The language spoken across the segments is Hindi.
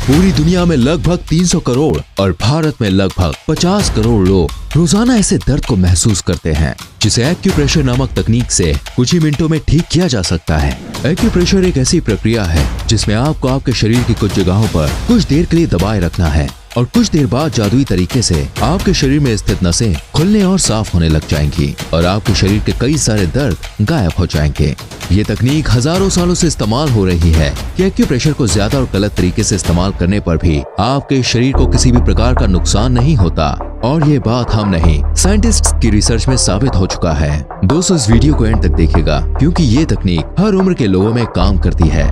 पूरी दुनिया में लगभग 300 करोड़ और भारत में लगभग 50 करोड़ लोग रोजाना ऐसे दर्द को महसूस करते हैं, जिसे एक्यूप्रेशर नामक तकनीक से कुछ ही मिनटों में ठीक किया जा सकता है। एक्यूप्रेशर एक ऐसी प्रक्रिया है जिसमें आपको आपके शरीर की कुछ जगहों पर कुछ देर के लिए दबाए रखना है और कुछ देर बाद जादुई तरीके से आपके शरीर में स्थित नसें खुलने और साफ होने लग जाएंगी और आपके शरीर के कई सारे दर्द गायब हो जाएंगे। ये तकनीक हजारों सालों से इस्तेमाल हो रही है कि एक्यूप्रेशर को ज्यादा और गलत तरीके से इस्तेमाल करने पर भी आपके शरीर को किसी भी प्रकार का नुकसान नहीं होता। और ये बात हम नहीं, साइंटिस्ट्स की रिसर्च में साबित हो चुका है। दोस्तों, इस वीडियो को एंड तक देखिएगा क्योंकि ये तकनीक हर उम्र के लोगों में काम करती है।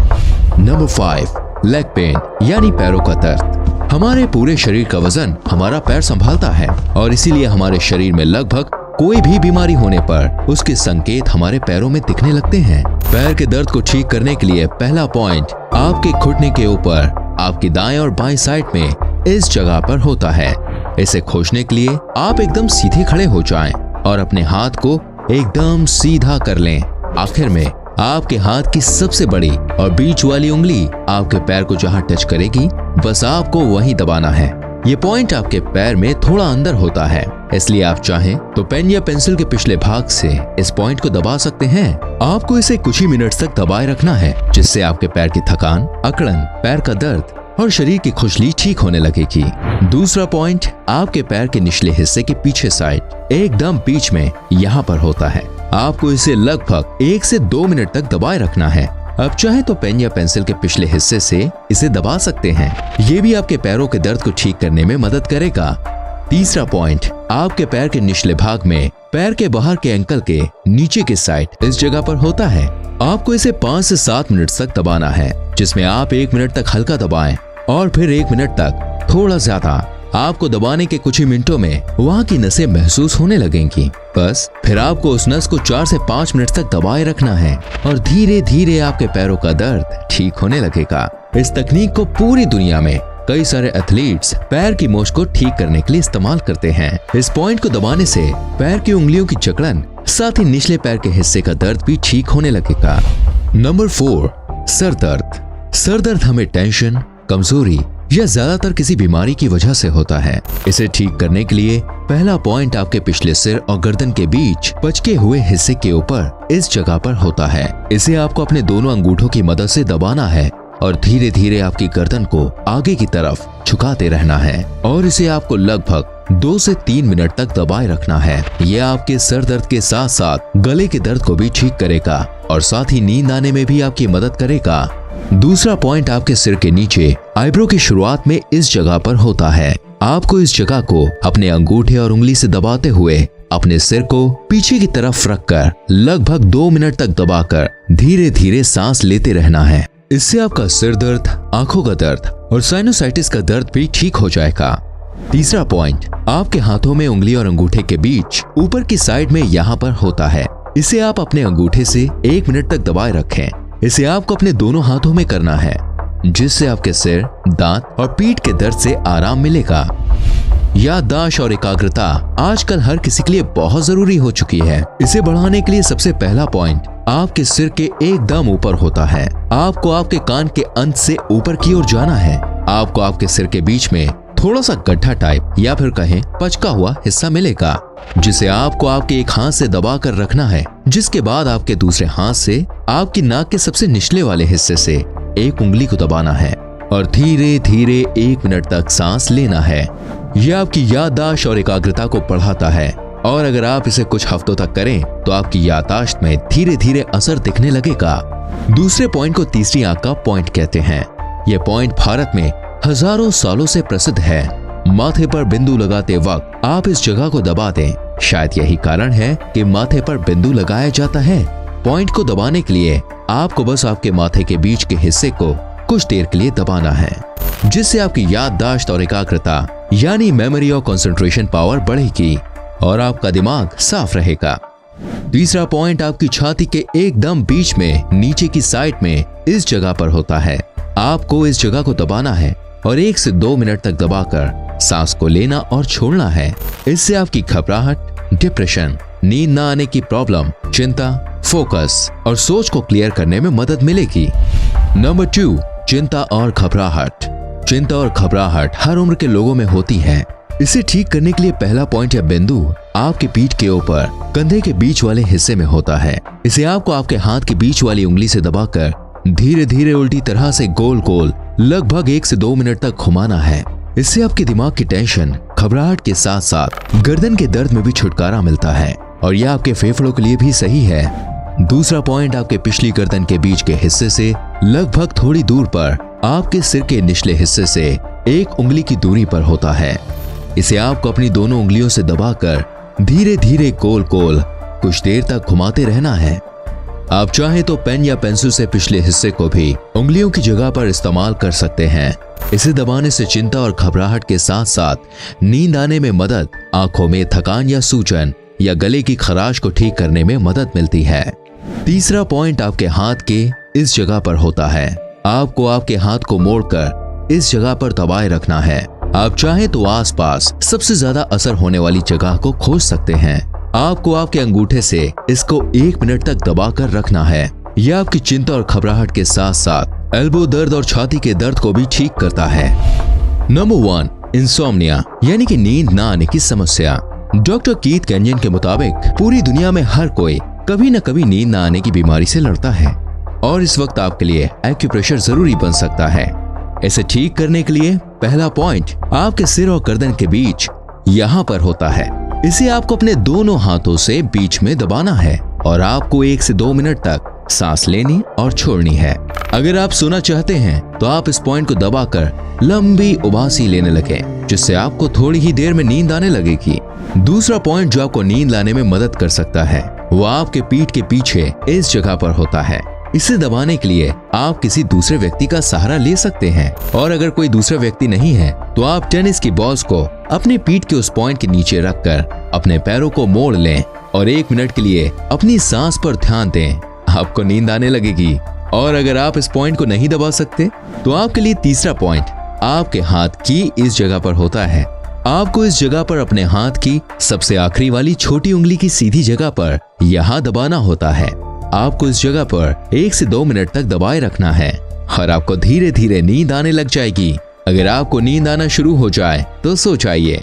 नंबर 5, लेग पेन यानी पैरों का दर्द। हमारे पूरे शरीर का वजन हमारा पैर संभालता है और इसीलिए हमारे शरीर में लगभग कोई भी बीमारी होने पर उसके संकेत हमारे पैरों में दिखने लगते हैं। पैर के दर्द को ठीक करने के लिए पहला पॉइंट आपके घुटने के ऊपर आपकी दाएं और बाएं साइड में इस जगह पर होता है। इसे खोजने के लिए आप एकदम सीधे खड़े हो जाएं और अपने हाथ को एकदम सीधा कर लें। आखिर में आपके हाथ की सबसे बड़ी और बीच वाली उंगली आपके पैर को जहां टच करेगी, बस आपको वहीं दबाना है। ये पॉइंट आपके पैर में थोड़ा अंदर होता है, इसलिए आप चाहें तो पेन या पेंसिल के पिछले भाग से इस पॉइंट को दबा सकते हैं। आपको इसे कुछ ही मिनट्स तक दबाए रखना है, जिससे आपके पैर की थकान, अकड़न, पैर का दर्द और शरीर की खुजली ठीक होने लगेगी। दूसरा पॉइंट आपके पैर के निचले हिस्से के पीछे साइड एकदम बीच में यहाँ पर होता है। आपको इसे लगभग 1 से 2 मिनट तक दबाए रखना है। अब चाहे तो पेन या पेंसिल के पिछले हिस्से से इसे दबा सकते हैं। ये भी आपके पैरों के दर्द को ठीक करने में मदद करेगा। तीसरा पॉइंट आपके पैर के निचले भाग में पैर के बाहर के एंकल के नीचे की साइड इस जगह पर होता है। आपको इसे 5 से 7 मिनट तक दबाना है, जिसमें आप 1 मिनट तक हल्का दबाएं और फिर 1 मिनट तक थोड़ा ज्यादा। आपको दबाने के कुछ ही मिनटों में वहाँ की नसें महसूस होने लगेंगी। बस फिर आपको उस नस को 4 से 5 मिनट तक दबाए रखना है और धीरे धीरे आपके पैरों का दर्द ठीक होने लगेगा। इस तकनीक को पूरी दुनिया में कई सारे एथलीट्स पैर की मोच को ठीक करने के लिए इस्तेमाल करते हैं। इस पॉइंट को दबाने से पैर की उंगलियों की जकड़न, साथ ही निचले पैर के हिस्से का दर्द भी ठीक होने लगेगा। नंबर 4, सर दर्द। सर दर्द हमें टेंशन, कमजोरी या ज्यादातर किसी बीमारी की वजह से होता है। इसे ठीक करने के लिए पहला पॉइंट आपके पिछले सिर और गर्दन के बीच पचके हुए हिस्से के ऊपर इस जगह पर होता है। इसे आपको अपने दोनों अंगूठों की मदद से दबाना है और धीरे धीरे आपकी गर्दन को आगे की तरफ झुकाते रहना है और इसे आपको लगभग 2 से 3 मिनट तक दबाए रखना है। यह आपके सर दर्द के साथ साथ गले के दर्द को भी ठीक करेगा और साथ ही नींद आने में भी आपकी मदद करेगा। दूसरा पॉइंट आपके सिर के नीचे आईब्रो की शुरुआत में इस जगह पर होता है। आपको इस जगह को अपने अंगूठे और उंगली से दबाते हुए अपने सिर को पीछे की तरफ रखकर लगभग 2 मिनट तक दबाकर धीरे धीरे सांस लेते रहना है। इससे आपका सिर दर्द, आंखों का दर्द और साइनोसाइटिस का दर्द भी ठीक हो जाएगा। तीसरा पॉइंट आपके हाथों में उंगली और अंगूठे के बीच ऊपर की साइड में यहाँ पर होता है। इसे आप अपने अंगूठे से 1 मिनट तक दबाए रखें। इसे आपको अपने दोनों हाथों में करना है, जिससे आपके सिर, दांत और पीठ के दर्द से आराम मिलेगा। याददाश्त और एकाग्रता आजकल हर किसी के लिए बहुत जरूरी हो चुकी है। इसे बढ़ाने के लिए सबसे पहला पॉइंट आपके सिर के एकदम ऊपर होता है। आपको आपके कान के अंत से ऊपर की ओर जाना है। आपको आपके सिर के बीच में थोड़ा सा गड्ढा टाइप या फिर कहें पचका हुआ हिस्सा मिलेगा, जिसे आपको आपके एक हाथ से दबा कर रखना है। जिसके बाद आपके दूसरे हाथ से आपकी नाक के सबसे निचले वाले हिस्से से एक उंगली को दबाना है और धीरे धीरे 1 मिनट तक सांस लेना है। यह आपकी याददाश्त और एकाग्रता को बढ़ाता है और अगर आप इसे कुछ हफ्तों तक करें तो आपकी याददाश्त में धीरे धीरे असर दिखने लगेगा। दूसरे पॉइंट को तीसरी आंख का पॉइंट कहते हैं। यह पॉइंट भारत में हजारों सालों से प्रसिद्ध है। माथे पर बिंदु लगाते वक्त आप इस जगह को दबा दें। शायद यही कारण है कि माथे पर बिंदु लगाया जाता है। पॉइंट को दबाने के लिए आपको बस आपके माथे के बीच के हिस्से को कुछ देर के लिए दबाना है, जिससे आपकी याददाश्त और एकाग्रता यानी मेमोरी और कंसंट्रेशन पावर बढ़ेगी और आपका दिमाग साफ रहेगा। तीसरा पॉइंट आपकी छाती के एकदम बीच में नीचे की साइड में इस जगह पर होता है। आपको इस जगह को दबाना है और 1 से 2 मिनट तक दबाकर सांस को लेना और छोड़ना है। इससे आपकी घबराहट, डिप्रेशन, नींद न आने की प्रॉब्लम, चिंता, फोकस और सोच को क्लियर करने में मदद मिलेगी। नंबर 2, चिंता और घबराहट। चिंता और घबराहट हर उम्र के लोगों में होती है। इसे ठीक करने के लिए पहला पॉइंट या बिंदु आपके पीठ के ऊपर कंधे के बीच वाले हिस्से में होता है। इसे आपको आपके हाथ के बीच वाली उंगली से दबाकर धीरे धीरे उल्टी तरह से गोल गोल लगभग 1 से 2 मिनट तक घुमाना है। इससे आपके दिमाग की टेंशन, घबराहट के साथ साथ गर्दन के दर्द में भी छुटकारा मिलता है और यह आपके फेफड़ों के लिए भी सही है। दूसरा पॉइंट आपके पिछली गर्दन के बीच के हिस्से से लगभग थोड़ी दूर पर आपके सिर के निचले हिस्से से 1 उंगली की दूरी पर होता है। इसे आपको अपनी दोनों उंगलियों से दबाकर धीरे धीरे गोल गोल कुछ देर तक घुमाते रहना है। आप चाहे तो पेन या पेंसिल से पिछले हिस्से को भी उंगलियों की जगह पर इस्तेमाल कर सकते हैं। इसे दबाने से चिंता और घबराहट के साथ साथ नींद आने में मदद, आंखों में थकान या सूजन या गले की खराश को ठीक करने में मदद मिलती है। तीसरा पॉइंट आपके हाथ के इस जगह पर होता है। आपको आपके हाथ को मोड़कर इस जगह पर दबाए रखना है। आप चाहे तो आसपास सबसे ज्यादा असर होने वाली जगह को खोज सकते हैं। आपको आपके अंगूठे से इसको 1 मिनट तक दबाकर रखना है। यह आपकी चिंता और घबराहट के साथ साथ एल्बो दर्द और छाती के दर्द को भी ठीक करता है। नंबर 1, इंसोम्निया यानी कि नींद ना आने की समस्या। डॉक्टर कीथ केनियन के मुताबिक पूरी दुनिया में हर कोई कभी न कभी नींद ना आने की बीमारी से लड़ता है और इस वक्त आपके लिए एक्यूप्रेशर जरूरी बन सकता है। इसे ठीक करने के लिए पहला पॉइंट आपके सिर और गर्दन के बीच यहाँ पर होता है। इसे आपको अपने दोनों हाथों से बीच में दबाना है और आपको 1 से 2 मिनट तक सांस लेनी और छोड़नी है। अगर आप सोना चाहते हैं तो आप इस पॉइंट को दबाकर लंबी उबासी लेने लगे, जिससे आपको थोड़ी ही देर में नींद आने लगेगी। दूसरा पॉइंट जो आपको नींद लाने में मदद कर सकता है वो आपके पीठ के पीछे इस जगह पर होता है। इसे दबाने के लिए आप किसी दूसरे व्यक्ति का सहारा ले सकते हैं और अगर कोई दूसरा व्यक्ति नहीं है तो आप टेनिस की बॉल्स को अपने पीठ के उस पॉइंट के नीचे रखकर अपने पैरों को मोड़ लें और 1 मिनट के लिए अपनी सांस पर ध्यान दें। आपको नींद आने लगेगी। और अगर आप इस पॉइंट को नहीं दबा सकते तो आपके लिए तीसरा पॉइंट आपके हाथ की इस जगह पर होता है। आपको इस जगह पर अपने हाथ की सबसे आखिरी वाली छोटी उंगली की सीधी जगह पर यहाँ दबाना होता है। आपको इस जगह पर 1 से 2 मिनट तक दबाए रखना है और आपको धीरे धीरे नींद आने लग जाएगी। अगर आपको नींद आना शुरू हो जाए तो सो जाइए।